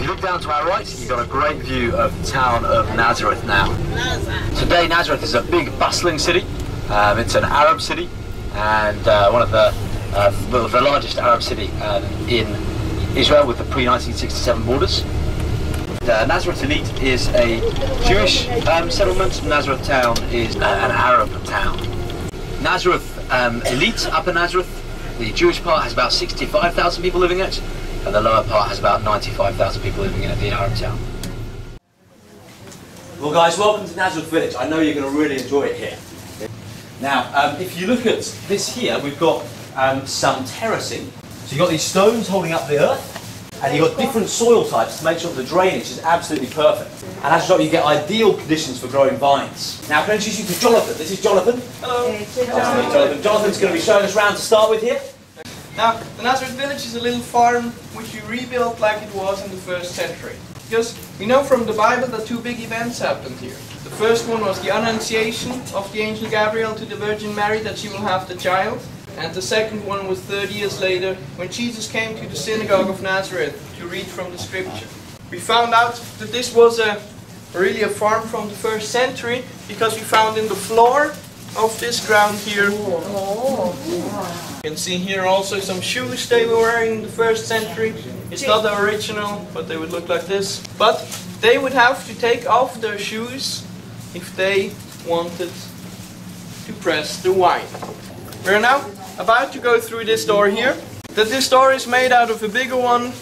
you look down to our right, you've got a great view of the town of Nazareth now. Today Nazareth is a big bustling city. It's an Arab city and one of the largest Arab city in Israel with the pre-1967 borders. Nazareth Elite is a Jewish settlement. Nazareth Town is an Arab town. Nazareth Elite, Upper Nazareth, the Jewish part has about 65,000 people living in it, and the lower part has about 95,000 people living in it, the Arab town. Well guys, welcome to Nazareth Village. I know you're going to really enjoy it here. Now, if you look at this here, we've got some terracing. So you've got these stones holding up the earth, and you've got different soil types to make sure that the drainage is absolutely perfect. And as a result, you get ideal conditions for growing vines. Now, can I introduce you to Jonathan? This is Jonathan. Hello. Nice to meet Jonathan. Jonathan's going to be showing us around to start with here. Now, the Nazareth Village is a little farm which we rebuilt like it was in the 1st century. Because we know from the Bible that 2 big events happened here. The first one was the Annunciation of the angel Gabriel to the Virgin Mary that she will have the child. And the second one was 30 years later, when Jesus came to the synagogue of Nazareth to read from the scripture. We found out that this was really a farm from the 1st century, because we found in the floor of this ground here. You can see here also some shoes they were wearing in the 1st century. It's not the original, but they would look like this. But they would have to take off their shoes if they wanted to press the wine. We're now about to go through this door here. This door is made out of a bigger one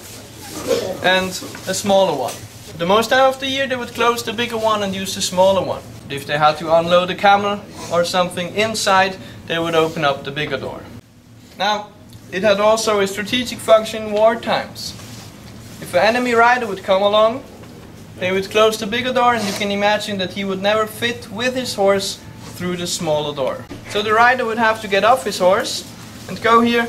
and a smaller one. The most time of the year they would close the bigger one and use the smaller one. If they had to unload a camel or something inside, they would open up the bigger door. Now, it had also a strategic function in war times. If an enemy rider would come along, they would close the bigger door, and you can imagine that he would never fit with his horse through the smaller door. So the rider would have to get off his horse and go here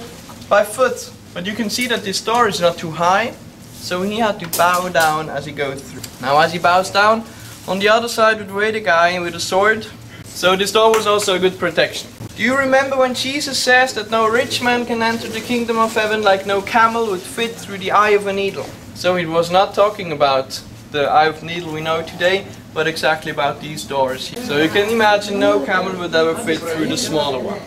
by foot. But you can see that this door is not too high, so he had to bow down as he goes through. Now as he bows down, on the other side would wait a guy with a sword. So this door was also a good protection. Do you remember when Jesus says that no rich man can enter the kingdom of heaven like no camel would fit through the eye of a needle? So he was not talking about the eye of the needle we know today, but exactly about these doors here. So you can imagine no camel would ever fit through the smaller one.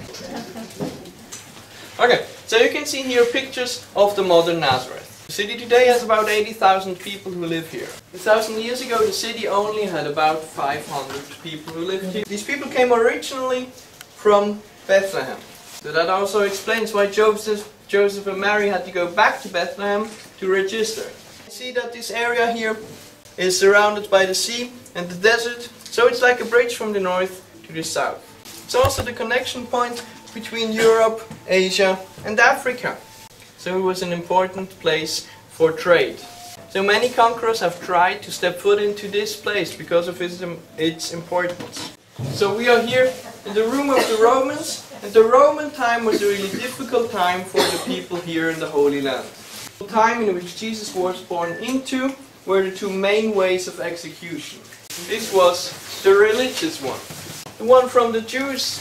Okay, so you can see here pictures of the modern Nazareth. The city today has about 80,000 people who live here. 1,000 years ago the city only had about 500 people who lived here. These people came originally from Bethlehem. So that also explains why Joseph and Mary had to go back to Bethlehem to register. You see that this area here is surrounded by the sea and the desert, so it's like a bridge from the north to the south. It's also the connection point between Europe, Asia and Africa. So it was an important place for trade. So many conquerors have tried to step foot into this place because of its importance. So we are here in the room of the Romans, and the Roman time was a really difficult time for the people here in the Holy Land. The time in which Jesus was born into were the 2 main ways of execution. This was the religious one. The one from the Jews.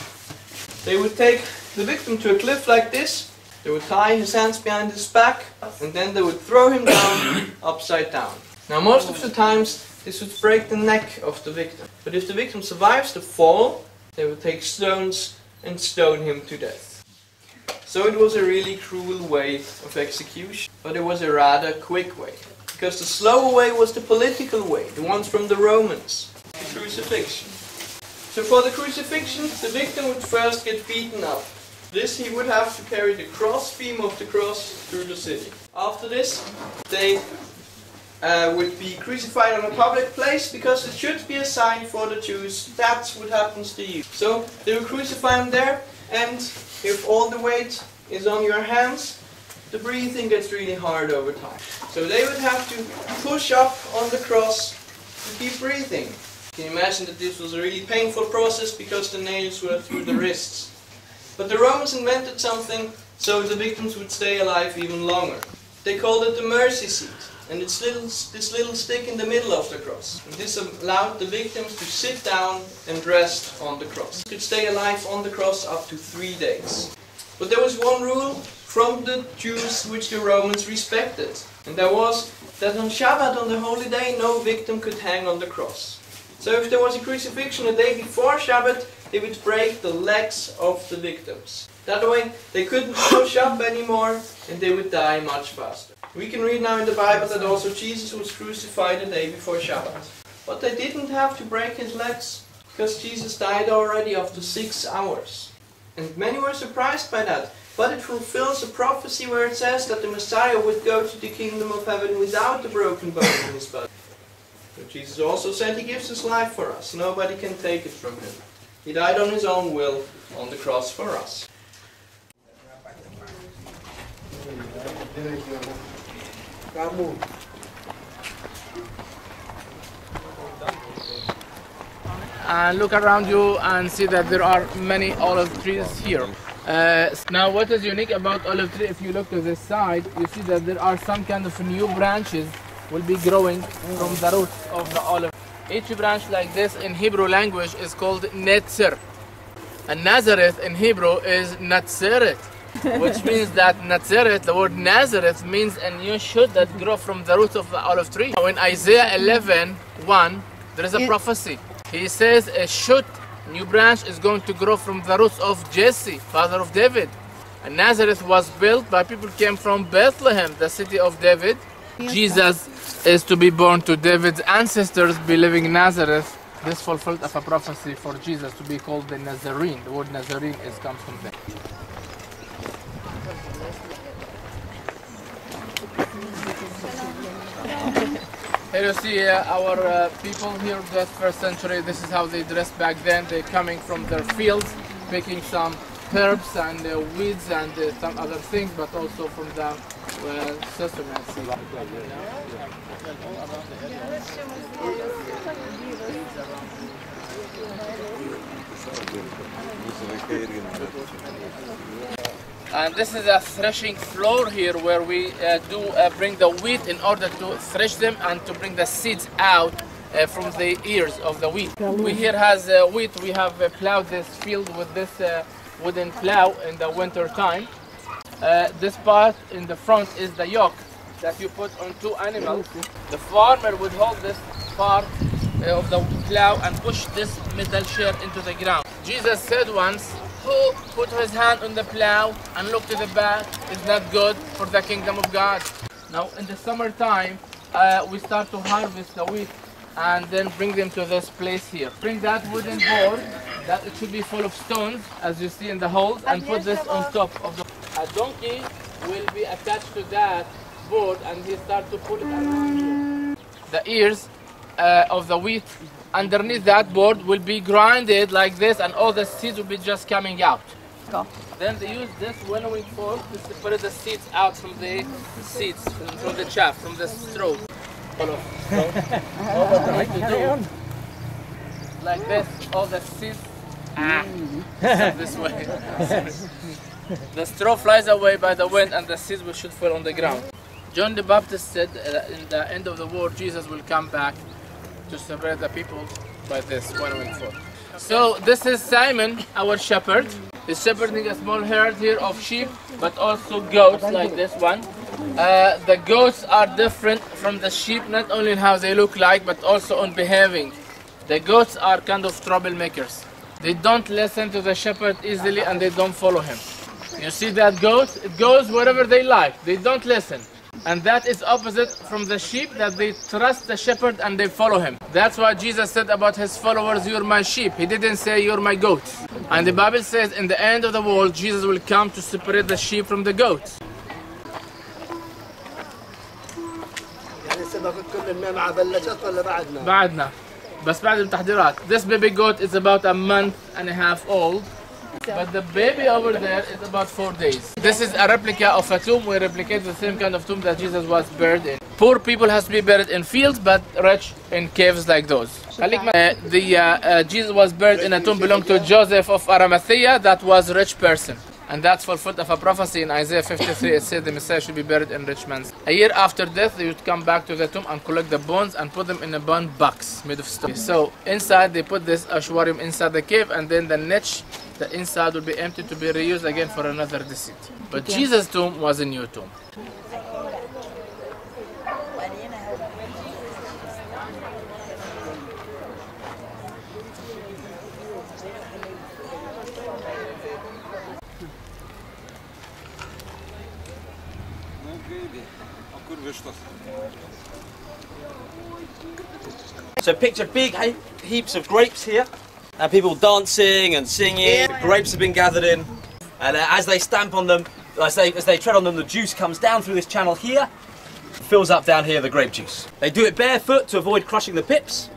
They would take the victim to a cliff like this, they would tie his hands behind his back, and then they would throw him down upside down. Now most of the times this would break the neck of the victim. But if the victim survives the fall, they would take stones and stone him to death. So it was a really cruel way of execution, but it was a rather quick way. Because the slower way was the political way, the ones from the Romans, the crucifixion. So for the crucifixion, the victim would first get beaten up. This he would have to carry the cross beam of the cross through the city. After this, they would be crucified on a public place, because it should be a sign for the Jews, that's what happens to you. So they would crucify him there, and if all the weight is on your hands, the breathing gets really hard over time. So they would have to push up on the cross to keep breathing. You can imagine that this was a really painful process because the nails were through the wrists. But the Romans invented something so the victims would stay alive even longer. They called it the mercy seat, and it's this little stick in the middle of the cross. And this allowed the victims to sit down and rest on the cross. They could stay alive on the cross up to 3 days. But there was one rule from the Jews which the Romans respected. And that was that on Shabbat, on the holy day, no victim could hang on the cross. So if there was a crucifixion a day before Shabbat, they would break the legs of the victims. That way they couldn't push up anymore and they would die much faster. We can read now in the Bible that also Jesus was crucified the day before Shabbat. But they didn't have to break his legs because Jesus died already after 6 hours. And many were surprised by that. But it fulfills a prophecy where it says that the Messiah would go to the kingdom of heaven without a broken bone in his body. But Jesus also said he gives his life for us. Nobody can take it from him. He died on his own will on the cross for us. And look around you and see that there are many olive trees here. Now what is unique about olive tree, if you look to this side, you see that there are some kind of new branches will be growing from the roots of the olive. Each branch like this in Hebrew language is called Netzer. And Nazareth in Hebrew is Nazareth, which means that Nazareth, the word Nazareth, means a new shoot that grows from the roots of the olive tree. Now in Isaiah 11:1, there is a prophecy. He says a shoot, new branch, is going to grow from the roots of Jesse, father of David. And Nazareth was built by people who came from Bethlehem, the city of David. Jesus is to be born to David's ancestors, be living in Nazareth. This fulfilled of a prophecy for Jesus to be called the Nazarene. The word Nazarene comes from there. Here you see our people here of the first century. This is how they dressed back then. They're coming from their fields, picking some herbs and weeds and some other things, but also from the sesame seeds. And this is a threshing floor here where we bring the wheat in order to thresh them and to bring the seeds out from the ears of the wheat. We here has wheat. We have plowed this field with this wooden plow in the winter time. This part in the front is the yoke that you put on two animals. The farmer would hold this part of the plow and push this metal share into the ground. Jesus said once, "Who put his hand on the plow and look to the back is not good for the kingdom of God." Now in the summertime, we start to harvest the wheat and then bring them to this place here. Bring that wooden board, that it should be full of stones, as you see in the holes, and put this on top of the... A donkey will be attached to that board and he start to pull it around. The ears of the wheat underneath that board will be grinded like this, and all the seeds will be just coming out. Then they use this winnowing fork to separate the seeds out from the seeds, from the chaff, from the straw. Like this, all the seeds this way. The straw flies away by the wind and the seeds should fall on the ground. John the Baptist said in the end of the war, Jesus will come back to separate the people by this winnowing fork. So this is Simon, our shepherd. He's shepherding a small herd here of sheep, but also goats like this one. The goats are different from the sheep, not only in how they look like, but also on behaving. The goats are kind of troublemakers. They don't listen to the shepherd easily and they don't follow him. You see that goat? It goes wherever they like. They don't listen. And that is opposite from the sheep, that they trust the shepherd and they follow him. That's why Jesus said about his followers, "You're my sheep." He didn't say, "You're my goats." And the Bible says in the end of the world, Jesus will come to separate the sheep from the goats. بعدنا بس بعد التحضيرات. This baby goat is about a month and a half old. But the baby over there is about 4 days. This is a replica of a tomb. We replicate the same kind of tomb that Jesus was buried in. Poor people has to be buried in fields, but rich in caves like those. Jesus was buried in a tomb belonging to Joseph of Arimathea. That was a rich person. And that's fulfilled of a prophecy in Isaiah 53. It said the Messiah should be buried in rich man's. A year after death, they would come back to the tomb and collect the bones and put them in a bone box made of stone. So inside they put this ashwarium inside the cave, and then the niche the inside will be empty to be reused again for another deceit. But Jesus' tomb was a new tomb. So picture big heaps of grapes here, and people dancing and singing. The grapes have been gathered in, and as they stamp on them, as they tread on them, the juice comes down through this channel here, fills up down here the grape juice. They do it barefoot to avoid crushing the pips.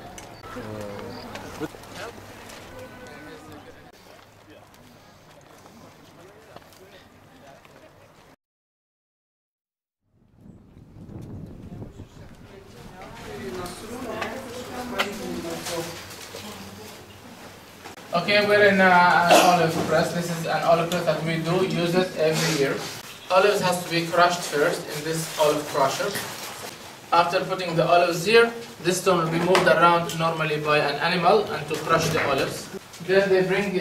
Okay, we're in an olive press. This is an olive press that we do use it every year. Olives has to be crushed first in this olive crusher. After putting the olives here, this stone will be moved around normally by an animal and to crush the olives. Then they bring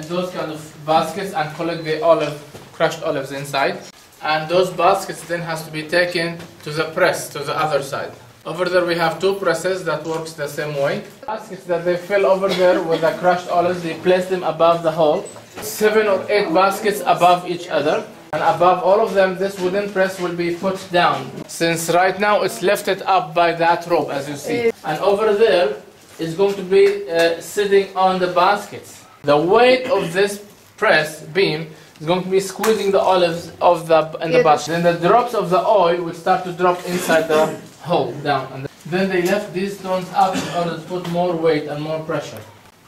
those kind of baskets and collect the crushed olives inside. And those baskets then has to be taken to the press, to the other side. Over there we have two presses that works the same way. Baskets that they fill over there with the crushed olives, they place them above the hole. 7 or 8 baskets above each other. And above all of them, this wooden press will be put down. Since right now it's lifted up by that rope, as you see. And over there is going to be sitting on the baskets. The weight of this press beam is going to be squeezing the olives in the basket. Then the drops of the oil will start to drop inside the hole down. And then they left these stones up in order to put more weight and more pressure.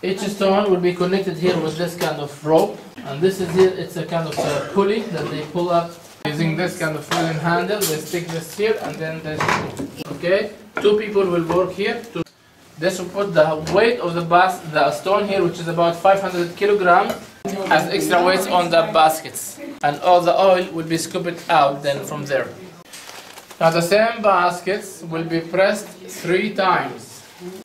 Each stone will be connected here with this kind of rope, and this is here, it's a kind of a pulley that they pull up using this kind of wooden handle. They stick this here and then this. Okay, 2 people will work here. This will put the weight of the stone here, which is about 500 kilograms, as extra weights on the baskets, and all the oil will be scooped out then from there. Now the same baskets will be pressed 3 times.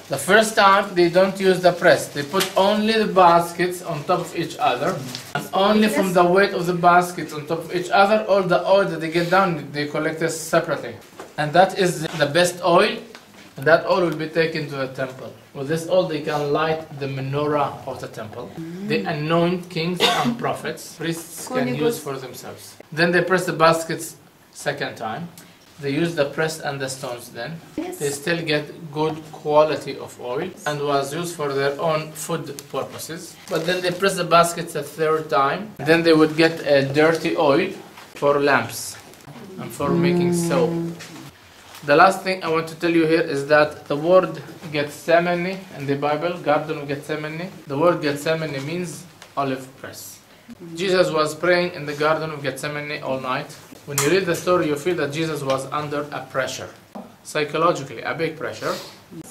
The first time they don't use the press. They put only the baskets on top of each other. And only from the weight of the baskets on top of each other, all the oil that they get down, they collect it separately. And that is the best oil. And that oil will be taken to the temple. With this oil they can light the menorah of the temple. They anoint kings and prophets. Priests can use for themselves. Then they press the baskets second time. They use the press and the stones then. They still get good quality of oil and was used for their own food purposes. But then they press the baskets a 3rd time. Then they would get a dirty oil for lamps and for making soap. The last thing I want to tell you here is that the word Gethsemane in the Bible, Garden of Gethsemane, the word Gethsemane means olive press. Jesus was praying in the Garden of Gethsemane all night. When you read the story, you feel that Jesus was under a pressure, psychologically, a big pressure,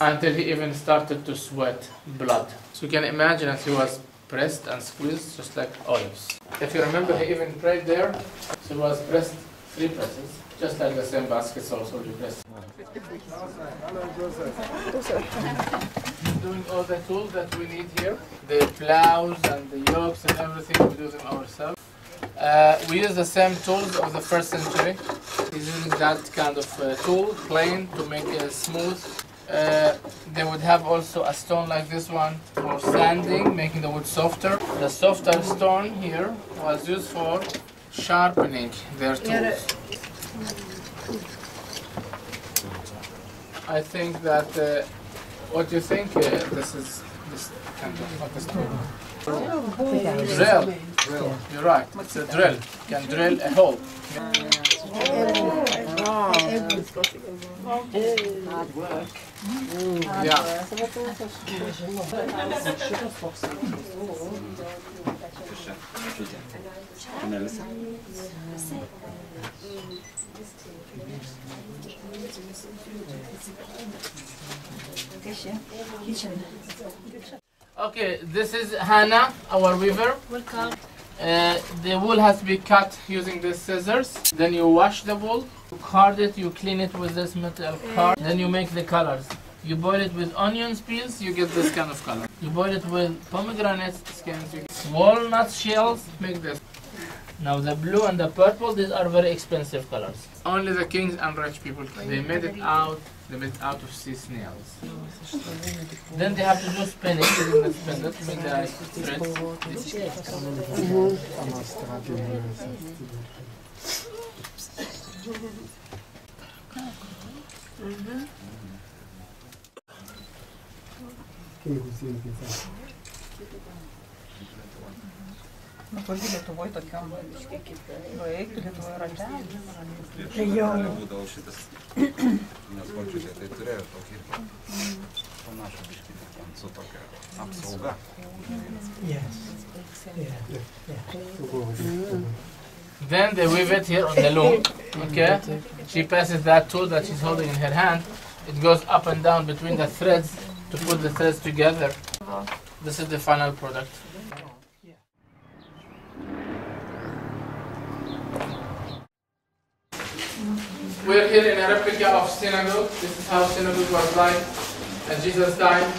until he even started to sweat blood. So you can imagine that he was pressed and squeezed just like olives. If you remember, he even prayed there, so he was pressed 3 presses, just like the same baskets also will be pressed. Doing all the tools that we need here, the plows and the yokes and everything, we do them ourselves. We use the same tools of the 1st century. He's using that kind of tool, plane, to make it smooth. They would have also a stone like this one for sanding, making the wood softer. The softer stone here was used for sharpening their tools. I think that, what do you think this is, this kind of, what is it? Drill. You're right, it's a drill. You can drill a hole. Hard work. Yeah. Okay, this is Hannah, our weaver. Welcome. The wool has to be cut using these scissors. Then you wash the wool, you card it, you clean it with this metal card. Then you make the colors. You boil it with onion peels, you get this kind of color. You boil it with pomegranate skins, you get walnut shells make this. Now the blue and the purple, these are very expensive colors. Only the kings and rich people, they made it out of sea snails. Then they have to do spinning, using the spindle to make the threads. Nu, kur Lietuvoje tokiam, projektų Lietuvoje ratelių. Būdavo šitas, nes močiutė tai turėjo tokį panašų biškį su tokia apsauga. Then they weave it here on the loom, okay? She passes that tool that she's holding in her hand. It goes up and down between the threads to put the threads together. This is the final product. We're here in a replica of synagogue. This is how synagogue was like at Jesus' time.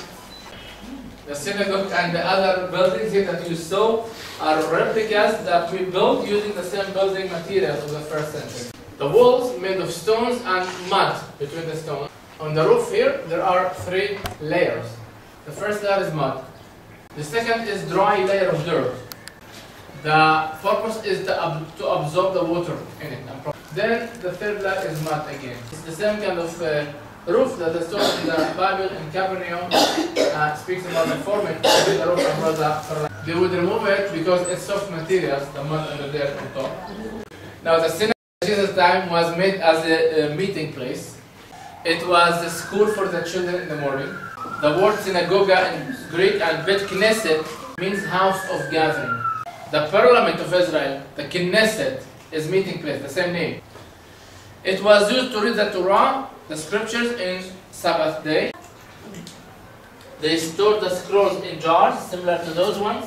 The synagogue and the other buildings here that you saw are replicas that we built using the same building materials of the first century. The walls made of stones and mud between the stones. On the roof here, there are 3 layers. The first layer is mud. The second is dry layer of dirt. The purpose is to absorb the water in it. Then the third layer is mud again. It's the same kind of roof that the story in the Bible in Capernaum speaks about the forming of the roof of Rosa. They would remove it because it's soft materials, the mud and the dirt on top. Now the synagogue at Jesus' time was made as a meeting place. It was a school for the children in the morning. The word synagogue in Greek and Bet Knesset means house of gathering. The parliament of Israel, the Knesset, is meeting place, the same name. It was used to read the Torah, the scriptures in Sabbath day. They stored the scrolls in jars, similar to those ones.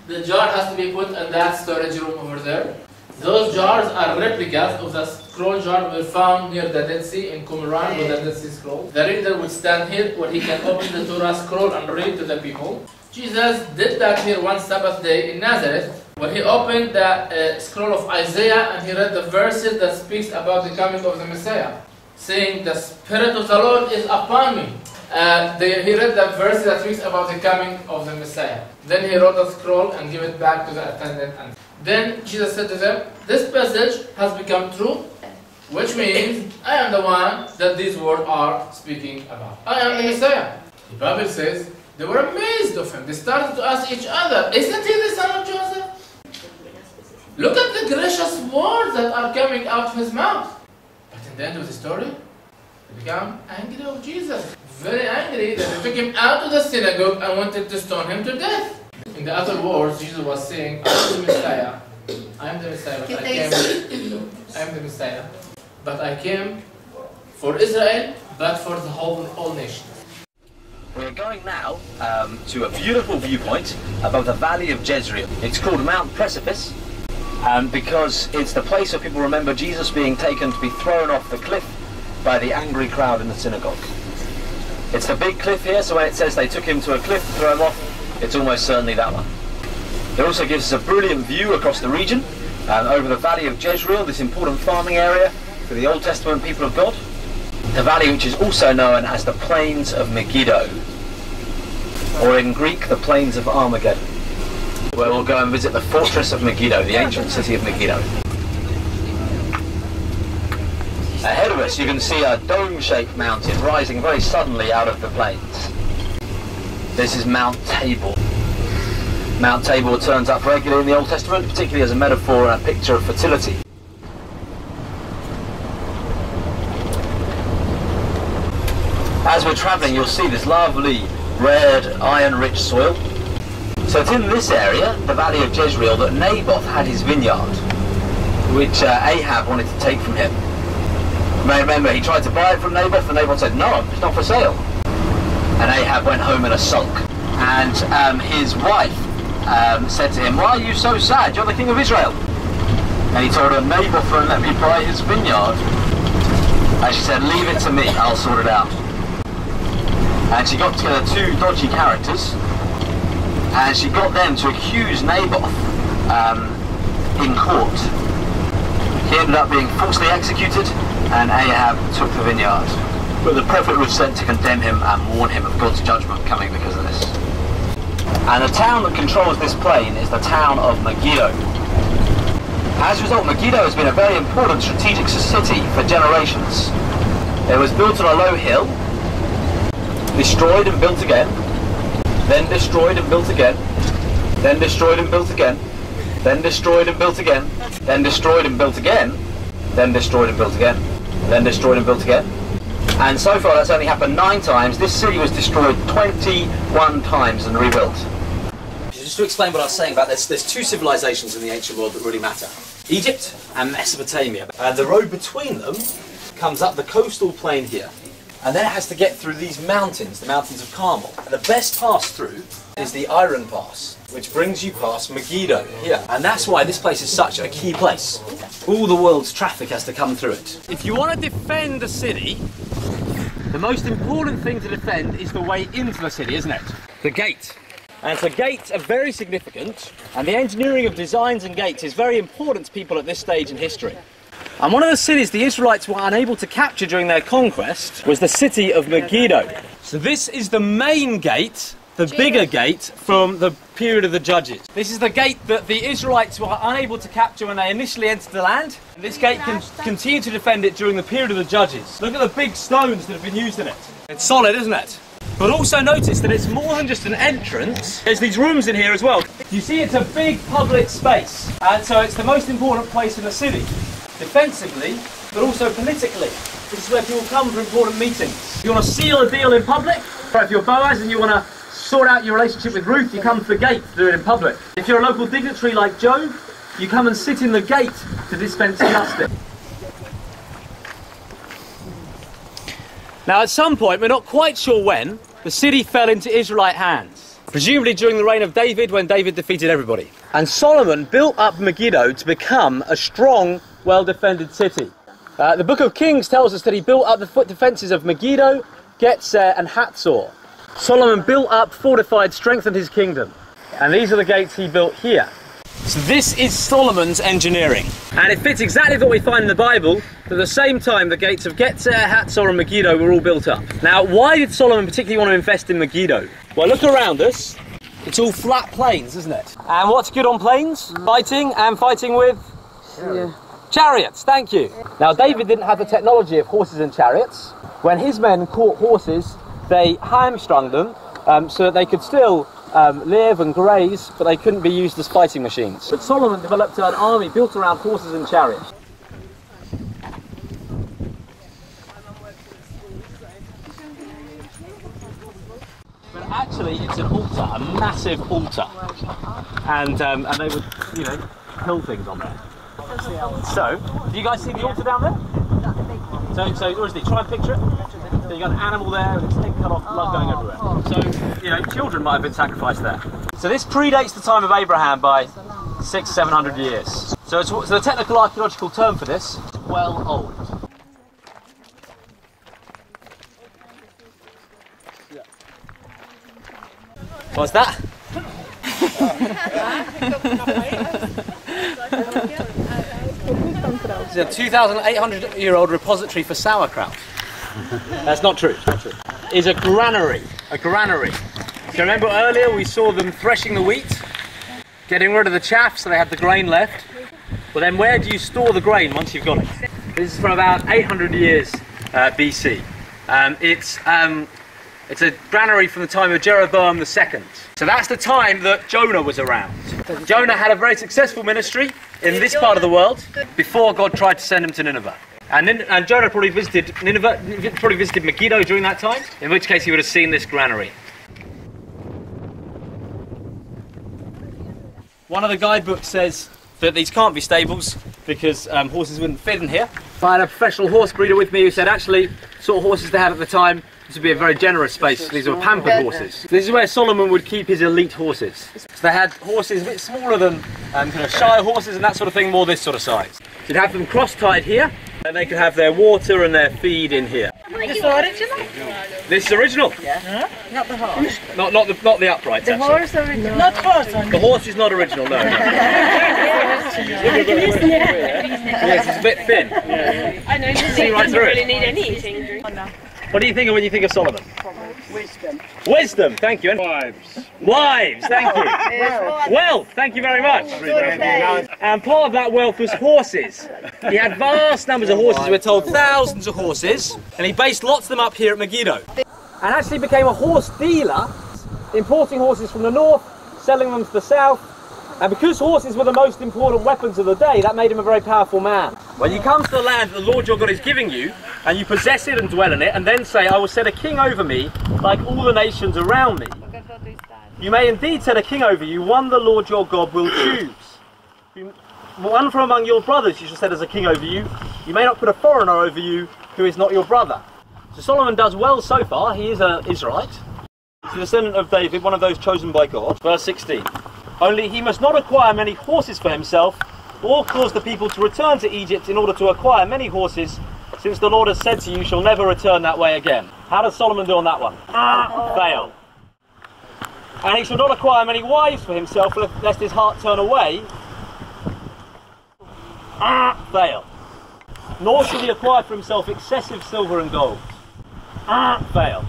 The jar has to be put in that storage room over there. Those jars are replicas of the scroll jar we found near the Dead Sea in Qumran with the Dead Sea Scroll. The reader would stand here where he can open the Torah scroll and read to the people. Jesus did that here one Sabbath day in Nazareth, where he opened the scroll of Isaiah and he read the verses that speaks about the coming of the Messiah, saying, "The Spirit of the Lord is upon me." He read the verse that speaks about the coming of the Messiah. Then he wrote the scroll and gave it back to the attendant. Then Jesus said to them, "This passage has become true, which means I am the one that these words are speaking about. I am the Messiah." The Bible says they were amazed of him. They started to ask each other, "Isn't he the son of Joseph? Look at the gracious words that are coming out of his mouth." But in the end of the story, they become angry of Jesus. Very angry that they took him out of the synagogue and wanted to stone him to death. In the other words, Jesus was saying, "I am the Messiah. I am the Messiah, but I came for Israel, but for the whole nation." We're going now to a beautiful viewpoint above the valley of Jezreel. It's called Mount Precipice because it's the place where people remember Jesus being taken to be thrown off the cliff by the angry crowd in the synagogue. It's the big cliff here, so when it says they took him to a cliff to throw him off, it's almost certainly that one. It also gives us a brilliant view across the region over the valley of Jezreel, this important farming area for the Old Testament people of God. The valley which is also known as the Plains of Megiddo, or in Greek, the Plains of Armageddon, where we'll go and visit the fortress of Megiddo, the ancient city of Megiddo. Ahead of us you can see a dome-shaped mountain rising very suddenly out of the plains. This is Mount Tabor. Mount Tabor turns up regularly in the Old Testament, particularly as a metaphor and a picture of fertility. As we're travelling, you'll see this lovely red iron-rich soil. So it's in this area, the valley of Jezreel, that Naboth had his vineyard, which Ahab wanted to take from him. You may remember he tried to buy it from Naboth, and Naboth said, "No, it's not for sale." And Ahab went home in a sulk. And his wife said to him, "Why are you so sad? You're the king of Israel." And he told her, "Naboth won't let me buy his vineyard." And she said, "Leave it to me, I'll sort it out." And she got together 2 dodgy characters and she got them to accuse Naboth in court. He ended up being falsely executed, and Ahab took the vineyard. But the prophet was sent to condemn him and warn him of God's judgment coming because of this. And the town that controls this plain is the town of Megiddo. As a result, Megiddo has been a very important strategic city for generations. It was built on a low hill, destroyed and built again, then destroyed and built again, then destroyed and built again, then destroyed and built again, then destroyed and built again, then destroyed and built again, then destroyed and built again. And so far that's only happened 9 times. This city was destroyed 21 times and rebuilt. Just to explain what I was saying about this, there's 2 civilizations in the ancient world that really matter. Egypt and Mesopotamia. And the road between them comes up the coastal plain here. And then it has to get through these mountains, the mountains of Carmel. And the best pass through is the Iron Pass, which brings you past Megiddo here. And that's why this place is such a key place. All the world's traffic has to come through it. If you want to defend a city, the most important thing to defend is the way into the city, isn't it? The gate. And so gates are very significant, and the engineering of designs and gates is very important to people at this stage in history. And one of the cities the Israelites were unable to capture during their conquest was the city of Megiddo. So this is the main gate, the bigger gate from the period of the Judges. This is the gate that the Israelites were unable to capture when they initially entered the land. And this gate can continue to defend it during the period of the Judges. Look at the big stones that have been used in it. It's solid, isn't it? But also notice that it's more than just an entrance. There's these rooms in here as well. You see, it's a big public space. And so it's the most important place in the city. Defensively, but also politically. This is where people come for important meetings. If you want to seal a deal in public, or if you're Boaz and you want to sort out your relationship with Ruth, you come to the gate to do it in public. If you're a local dignitary like Job, you come and sit in the gate to dispense justice. Now at some point, we're not quite sure when, the city fell into Israelite hands. Presumably during the reign of David, when David defeated everybody. And Solomon built up Megiddo to become a strong, well-defended city. The book of Kings tells us that he built up the foot defences of Megiddo, Gezer and Hatzor. Solomon built up, fortified, strengthened his kingdom. And these are the gates he built here. So this is Solomon's engineering. And it fits exactly what we find in the Bible. At the same time, the gates of Gezer, Hatzor and Megiddo were all built up. Now, why did Solomon particularly want to invest in Megiddo? Well, look around us. It's all flat plains, isn't it? And what's good on plains? Fighting, and fighting with? Chariots, thank you. Now, David didn't have the technology of horses and chariots. When his men caught horses, they hamstrung them so that they could still live and graze, but they couldn't be used as fighting machines. But Solomon developed an army built around horses and chariots. But actually, it's an altar, a massive altar, and they would, you know, kill things on there. So, do you guys see the altar down there? So honestly, try and picture it. So you got an animal there with its head cut off, blood going everywhere. So, you know, children might have been sacrificed there. So this predates the time of Abraham by 600-700 years. So the technical archaeological term for this, well old. What's that? It's a 2,800-year-old repository for sauerkraut. That's not true. It's not true. Is a granary. A granary. Do you remember earlier we saw them threshing the wheat, getting rid of the chaff so they had the grain left? Well, then where do you store the grain once you've got it? This is from about 800 years BC. It's a granary from the time of Jeroboam II. So that's the time that Jonah was around. Jonah had a very successful ministry in this part of the world before God tried to send him to Nineveh. And Jonah probably visited Megiddo during that time, in which case he would have seen this granary. One of the guidebooks says that these can't be stables because horses wouldn't fit in here. I had a professional horse breeder with me who said actually, the sort of horses they had at the time, this would be a very generous space. These were pampered horses. This is where Solomon would keep his elite horses. So they had horses a bit smaller than kind of Shire horses and that sort of thing, more this sort of size. So you'd have them cross-tied here, and they could have their water and their feed in here. This original? This is original. Yeah. Not the horse. Not the upright. The horse original. Not horse. The horse is not original. No. Yes, it's a bit thin. I know. See right through Really it. need any eating. What do you think of when you think of Solomon? Wisdom. Wisdom. Thank you. Wives. Wives. Thank you. Wealth. Thank you very much. And part of that wealth was horses. He had vast numbers of horses. We're told thousands of horses, and he based lots of them up here at Megiddo. And actually became a horse dealer, importing horses from the north, selling them to the south. And because horses were the most important weapons of the day, that made him a very powerful man. When you come to the land that the Lord your God is giving you, and you possess it and dwell in it, and then say, I will set a king over me, like all the nations around me, you may indeed set a king over you, one the Lord your God will choose. One from among your brothers you shall set as a king over you. You may not put a foreigner over you who is not your brother. So Solomon does well so far. He is an Israelite. He's the descendant of David, one of those chosen by God. Verse 16. Only he must not acquire many horses for himself, or cause the people to return to Egypt in order to acquire many horses, since the Lord has said to you, you shall never return that way again. How does Solomon do on that one? Fail. And he shall not acquire many wives for himself, lest his heart turn away. Fail. Nor shall he acquire for himself excessive silver and gold. Fail.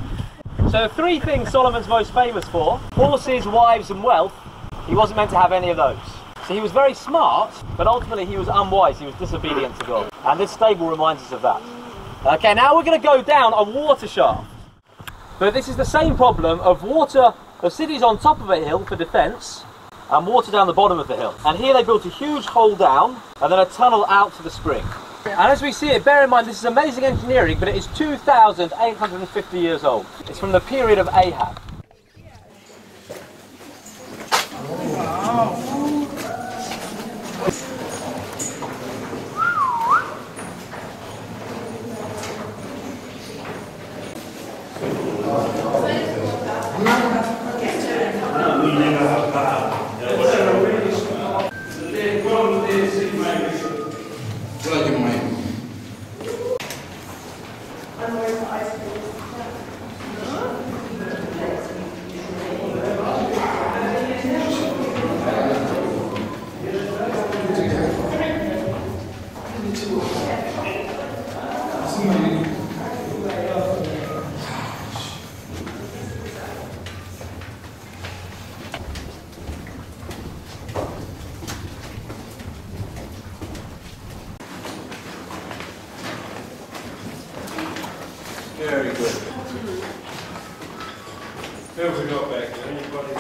So three things Solomon's most famous for: horses, wives and wealth. He wasn't meant to have any of those. So he was very smart, but ultimately he was unwise. He was disobedient to God. And this stable reminds us of that. Okay, now we're going to go down a water shaft. But this is the same problem of water, of cities on top of a hill for defence, and water down the bottom of the hill. And here they built a huge hole down, and then a tunnel out to the spring. And as we see it, bear in mind this is amazing engineering, but it is 2,850 years old. It's from the period of Ahab. Very good. Who have we got back there? Anybody?